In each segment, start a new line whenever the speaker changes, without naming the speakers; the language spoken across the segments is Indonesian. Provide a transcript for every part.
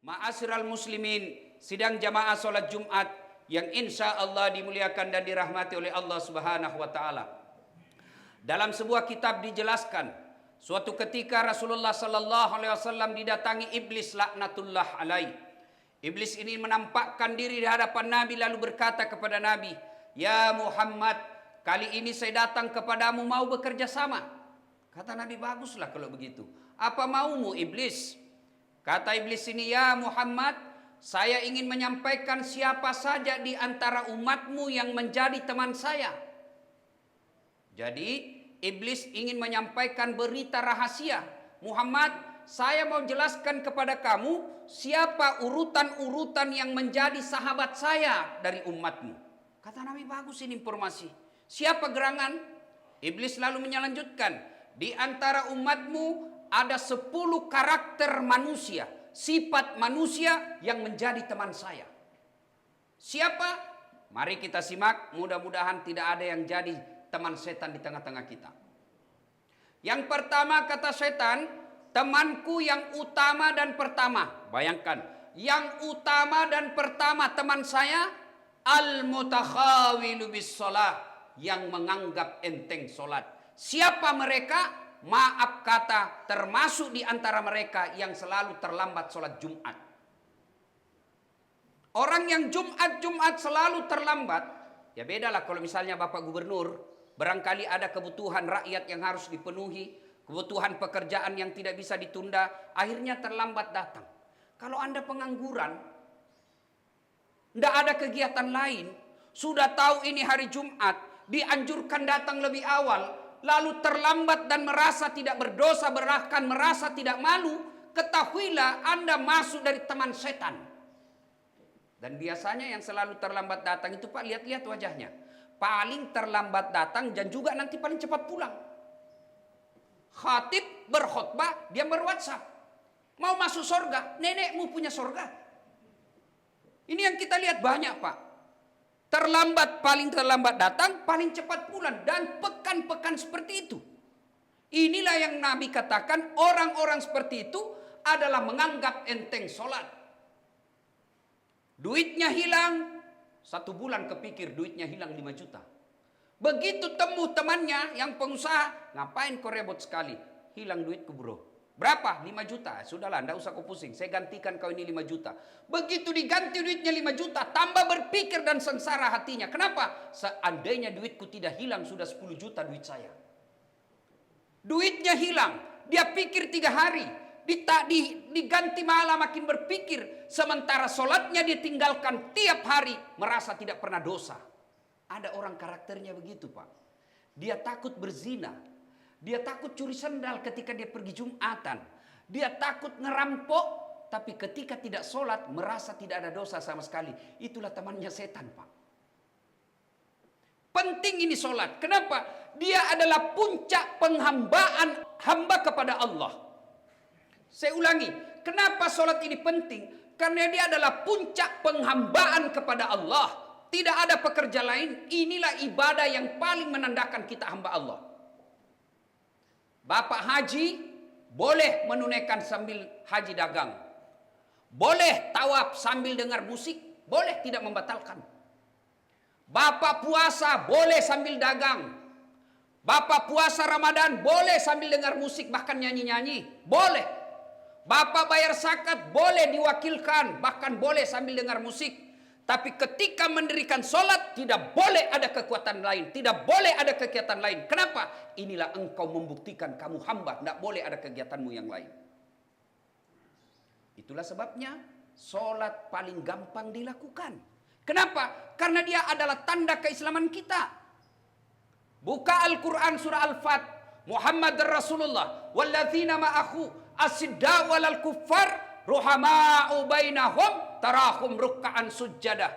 Ma'asyiral muslimin, sidang jamaah sholat Jumat yang insya Allah dimuliakan dan dirahmati oleh Allah Subhanahu wa Ta'ala. Dalam sebuah kitab dijelaskan, suatu ketika Rasulullah Sallallahu Alaihi Wasallam didatangi iblis laknatullah alaih. Iblis ini menampakkan diri di hadapan Nabi lalu berkata kepada Nabi, "Ya Muhammad, kali ini saya datang kepadamu mau bekerja sama." Kata Nabi, "Baguslah kalau begitu. Apa maumu iblis?" Kata iblis ini, "Ya Muhammad, saya ingin menyampaikan siapa saja di antara umatmu yang menjadi teman saya." Jadi iblis ingin menyampaikan berita rahasia. "Muhammad, saya mau jelaskan kepada kamu siapa urutan-urutan yang menjadi sahabat saya dari umatmu." Kata Nabi, "Bagus ini informasi. Siapa gerangan?" Iblis lalu melanjutkan, "Di antara umatmu ada 10 karakter manusia, sifat manusia yang menjadi teman saya." Siapa? Mari kita simak, mudah-mudahan tidak ada yang jadi teman setan di tengah-tengah kita. Yang pertama kata setan, temanku yang utama dan pertama. Bayangkan, yang utama dan pertama teman saya, al-mutakhawilu bis shalah, yang menganggap enteng solat. Siapa mereka? Maaf kata, termasuk di antara mereka yang selalu terlambat sholat Jumat. Orang yang Jumat selalu terlambat, ya bedalah kalau misalnya Bapak Gubernur, barangkali ada kebutuhan rakyat yang harus dipenuhi, kebutuhan pekerjaan yang tidak bisa ditunda, akhirnya terlambat datang. Kalau Anda pengangguran, tidak ada kegiatan lain, sudah tahu ini hari Jumat, dianjurkan datang lebih awal, lalu terlambat dan merasa tidak berdosa, bahkan merasa tidak malu, ketahuilah Anda masuk dari teman setan. Dan biasanya yang selalu terlambat datang itu, Pak, lihat-lihat wajahnya. Paling terlambat datang dan juga nanti paling cepat pulang. Khatib berkhutbah, dia berwhatsapp. Mau masuk surga, nenekmu punya surga. Ini yang kita lihat banyak, Pak. Paling terlambat datang, paling cepat pulang. Dan pekan-pekan seperti itu. Inilah yang Nabi katakan, orang-orang seperti itu adalah menganggap enteng sholat. Duitnya hilang, 1 bulan kepikir duitnya hilang 5 juta. Begitu temu temannya yang pengusaha, "Ngapain kau rebot sekali? Hilang duitku bro." "Berapa?" 5 juta. "Sudahlah, enggak usah kau pusing. Saya gantikan kau ini 5 juta. Begitu diganti duitnya 5 juta, tambah berpikir dan sengsara hatinya. Kenapa? Seandainya duitku tidak hilang, sudah 10 juta duit saya. Duitnya hilang. Dia pikir 3 hari. Diganti malah makin berpikir. Sementara sholatnya dia tinggalkan tiap hari. Merasa tidak pernah dosa. Ada orang karakternya begitu, Pak. Dia takut berzina. Dia takut curi sendal ketika dia pergi Jumatan. Dia takut ngerampok, tapi ketika tidak sholat merasa tidak ada dosa sama sekali. Itulah temannya setan, Pak. Penting ini sholat. Kenapa? Dia adalah puncak penghambaan hamba kepada Allah. Saya ulangi, kenapa sholat ini penting? Karena dia adalah puncak penghambaan kepada Allah. Tidak ada pekerja lain. Inilah ibadah yang paling menandakan kita hamba Allah. Bapak haji boleh menunaikan sambil haji dagang. Boleh tawaf sambil dengar musik, boleh, tidak membatalkan. Bapak puasa boleh sambil dagang. Bapak puasa Ramadan boleh sambil dengar musik, bahkan nyanyi-nyanyi, boleh. Bapak bayar zakat boleh diwakilkan, bahkan boleh sambil dengar musik. Tapi ketika mendirikan sholat, tidak boleh ada kekuatan lain. Tidak boleh ada kegiatan lain. Kenapa? Inilah engkau membuktikan kamu hamba. Tidak boleh ada kegiatanmu yang lain. Itulah sebabnya sholat paling gampang dilakukan. Kenapa? Karena dia adalah tanda keislaman kita. Buka Al-Quran surah Al-Fat. Muhammad Rasulullah. Walladzina ma'ahu asidda walal kuffar ruhama'u bainahum tarahum ruk'an sujjadah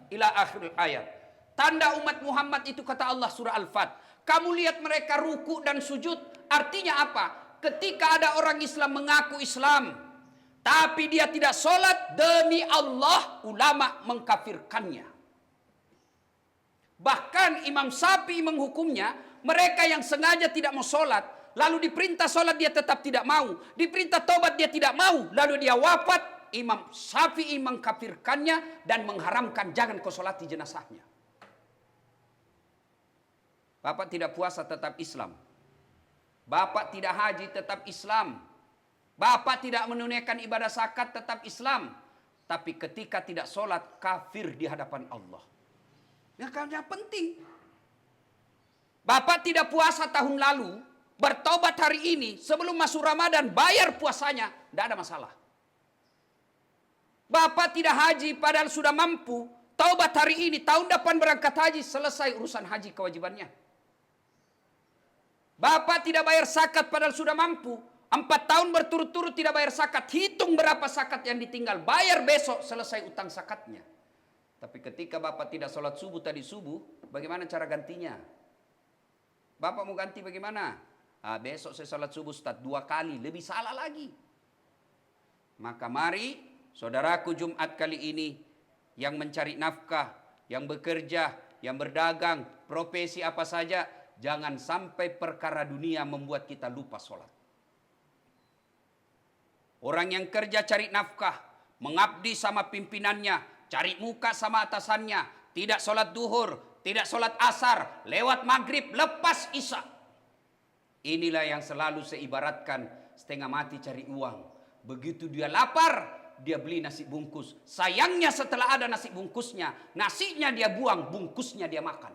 ila akhir ayat. Tanda umat Muhammad itu kata Allah surah Al-Fat. Kamu lihat mereka ruku dan sujud. Artinya apa? Ketika ada orang Islam mengaku Islam, tapi dia tidak sholat, demi Allah ulama mengkafirkannya. Bahkan Imam Syafi'i menghukumnya, mereka yang sengaja tidak mau sholat, lalu diperintah sholat dia tetap tidak mau, diperintah tobat dia tidak mau, lalu dia wafat, Imam Syafi'i mengkafirkannya dan mengharamkan jangan kau solati jenazahnya. Bapak tidak puasa tetap Islam. Bapak tidak haji tetap Islam. Bapak tidak menunaikan ibadah zakat tetap Islam. Tapi ketika tidak sholat kafir di hadapan Allah. Ya karena penting. Bapak tidak puasa tahun lalu, bertobat hari ini sebelum masuk Ramadan bayar puasanya, tidak ada masalah. Bapak tidak haji padahal sudah mampu, taubat hari ini, tahun depan berangkat haji, selesai urusan haji kewajibannya. Bapak tidak bayar zakat padahal sudah mampu, 4 tahun berturut-turut tidak bayar zakat, hitung berapa zakat yang ditinggal, bayar besok, selesai utang zakatnya. Tapi ketika Bapak tidak sholat subuh tadi subuh, bagaimana cara gantinya? Bapak mau ganti bagaimana? Besok saya sholat subuh Ustaz 2 kali, lebih salah lagi. Maka mari saudaraku Jumat kali ini yang mencari nafkah, yang bekerja, yang berdagang, profesi apa saja, jangan sampai perkara dunia membuat kita lupa sholat. Orang yang kerja cari nafkah, mengabdi sama pimpinannya, cari muka sama atasannya, tidak sholat duhur, tidak sholat asar, lewat maghrib, lepas isya. Inilah yang selalu saya ibaratkan setengah mati cari uang. Begitu dia lapar, dia beli nasi bungkus. Sayangnya setelah ada nasi bungkusnya, nasinya dia buang, bungkusnya dia makan.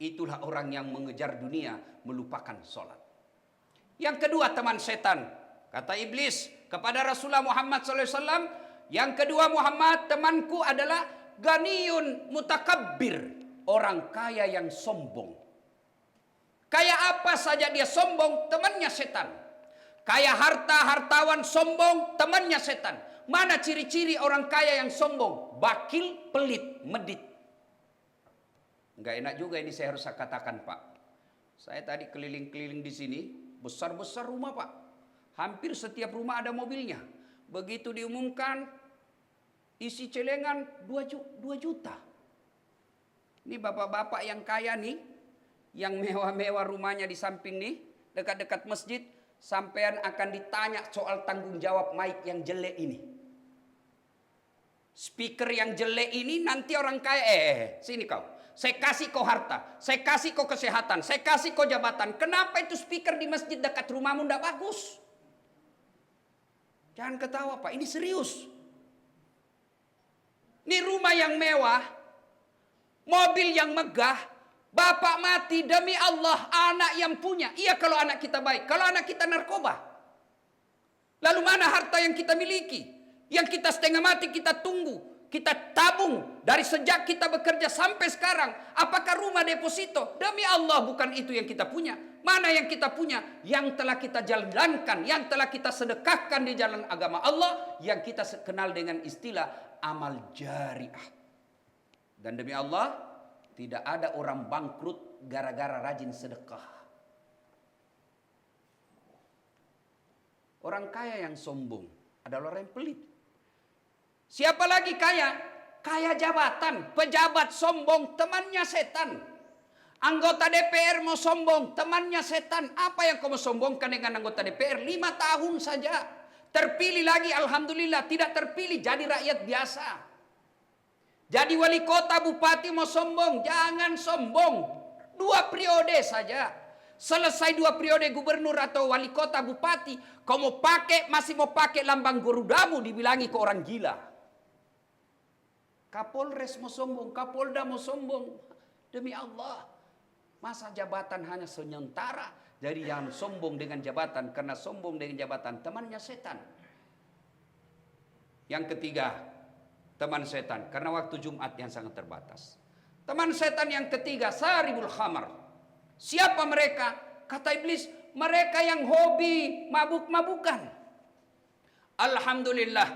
Itulah orang yang mengejar dunia, melupakan sholat. Yang kedua teman setan. Kata iblis kepada Rasulullah Muhammad SAW. Yang kedua Muhammad, temanku adalah ganiyun mutakabbir. Orang kaya yang sombong. Kaya apa saja dia sombong, temannya setan. Kaya harta, hartawan sombong, temannya setan. Mana ciri-ciri orang kaya yang sombong? Bakil, pelit, medit. Enggak enak juga ini saya harus katakan Pak. Saya tadi keliling-keliling di sini, besar-besar rumah Pak. Hampir setiap rumah ada mobilnya. Begitu diumumkan, isi celengan 2 juta. Ini bapak-bapak yang kaya nih, yang mewah-mewah rumahnya di samping nih, dekat-dekat masjid, sampean akan ditanya soal tanggung jawab mic yang jelek ini. Speaker yang jelek ini nanti orang kaya, sini kau. Saya kasih kau harta, saya kasih kau kesehatan, saya kasih kau jabatan. Kenapa itu speaker di masjid dekat rumahmu tidak bagus? Jangan ketawa Pak, ini serius. Ini rumah yang mewah, mobil yang megah, bapak mati demi Allah anak yang punya. Iya kalau anak kita baik, kalau anak kita narkoba. Lalu mana harta yang kita miliki? Yang kita setengah mati kita tunggu. Kita tabung dari sejak kita bekerja sampai sekarang. Apakah rumah deposito? Demi Allah bukan itu yang kita punya. Mana yang kita punya? Yang telah kita jalankan, yang telah kita sedekahkan di jalan agama Allah, yang kita kenal dengan istilah amal jariah. Dan demi Allah, tidak ada orang bangkrut gara-gara rajin sedekah. Orang kaya yang sombong adalah orang yang pelit. Siapa lagi kaya? Kaya jabatan, pejabat sombong, temannya setan. Anggota DPR mau sombong, temannya setan. Apa yang kau mau sombongkan dengan anggota DPR? 5 tahun saja. Terpilih lagi, alhamdulillah. Tidak terpilih, jadi rakyat biasa. Jadi wali kota, bupati mau sombong. Jangan sombong. 2 periode saja. Selesai 2 periode gubernur atau wali kota, bupati. Kau mau pakai, masih mau pakai lambang Garudamu, dibilangi ke orang gila. Kapolres mau sombong, Kapolda mau sombong. Demi Allah. Masa jabatan hanya sementara. Jadi jangan sombong dengan jabatan. Karena sombong dengan jabatan temannya setan. Yang ketiga, teman setan. Karena waktu Jumat yang sangat terbatas. Teman setan yang ketiga, saribul khamar. Siapa mereka? Kata iblis, mereka yang hobi mabuk-mabukan. Alhamdulillah.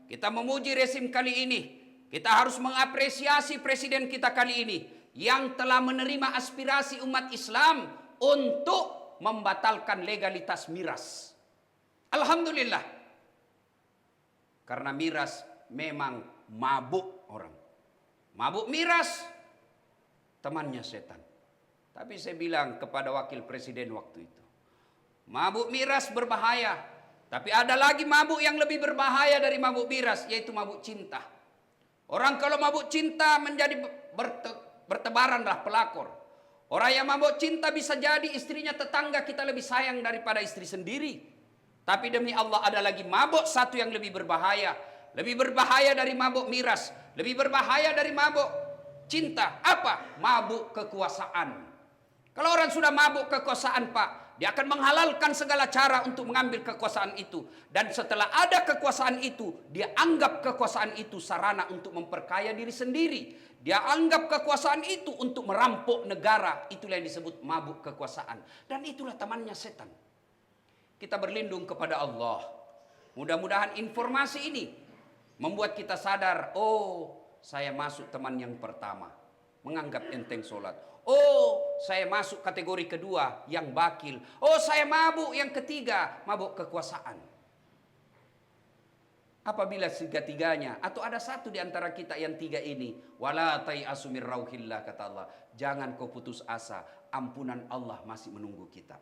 Kita memuji rezim kali ini. Kita harus mengapresiasi presiden kita kali ini yang telah menerima aspirasi umat Islam untuk membatalkan legalitas miras. Alhamdulillah. Karena miras memang mabuk orang. Mabuk miras, temannya setan. Tapi saya bilang kepada wakil presiden waktu itu, mabuk miras berbahaya. Tapi ada lagi mabuk yang lebih berbahaya dari mabuk miras, yaitu mabuk cinta. Orang kalau mabuk cinta menjadi bertebaranlah pelakor. Orang yang mabuk cinta bisa jadi istrinya tetangga kita lebih sayang daripada istri sendiri. Tapi demi Allah ada lagi mabuk satu yang lebih berbahaya. Lebih berbahaya dari mabuk miras. Lebih berbahaya dari mabuk cinta. Apa? Mabuk kekuasaan. Kalau orang sudah mabuk kekuasaan, Pak, dia akan menghalalkan segala cara untuk mengambil kekuasaan itu. Dan setelah ada kekuasaan itu, dia anggap kekuasaan itu sarana untuk memperkaya diri sendiri. Dia anggap kekuasaan itu untuk merampok negara. Itulah yang disebut mabuk kekuasaan. Dan itulah temannya setan. Kita berlindung kepada Allah. Mudah-mudahan informasi ini membuat kita sadar, oh, saya masuk teman yang pertama, menganggap enteng sholat. Oh, saya masuk kategori kedua, yang bakil. Oh, saya mabuk yang ketiga, mabuk kekuasaan. Apabila tiga-tiganya, atau ada satu di antara kita yang tiga ini, wala tai'asu min rauhillah, kata Allah, jangan kau putus asa, ampunan Allah masih menunggu kita.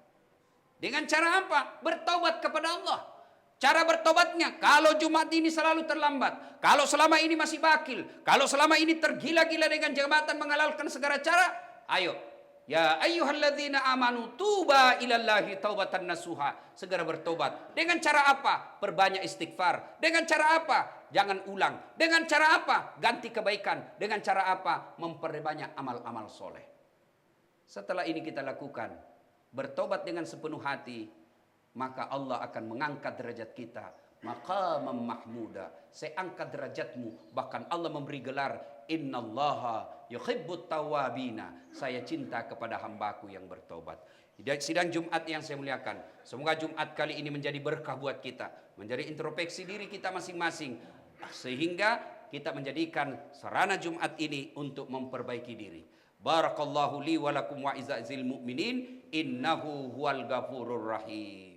Dengan cara apa? Bertobat kepada Allah. Cara bertobatnya, kalau Jumat ini selalu terlambat, kalau selama ini masih bakil, kalau selama ini tergila-gila dengan jabatan menghalalkan segala cara, ayo, ya ayyuhalladzina amanu tuba ilallahi taubatan nasuha. Segera bertobat. Dengan cara apa? Perbanyak istighfar. Dengan cara apa? Jangan ulang. Dengan cara apa? Ganti kebaikan. Dengan cara apa? Memperbanyak amal-amal soleh. Setelah ini kita lakukan, bertobat dengan sepenuh hati, maka Allah akan mengangkat derajat kita. Maqamam mahmuda. Saya angkat derajatmu. Bahkan Allah memberi gelar, innallaha yuhibbut tawwabina. Saya cinta kepada hambaku yang bertobat. Sidang Jumat yang saya muliakan, semoga Jumat kali ini menjadi berkah buat kita, menjadi introspeksi diri kita masing-masing, sehingga kita menjadikan sarana Jumat ini untuk memperbaiki diri. Barakallahu li wa lakum wa izazil mu'minin, innahu huwal ghafurur rahim.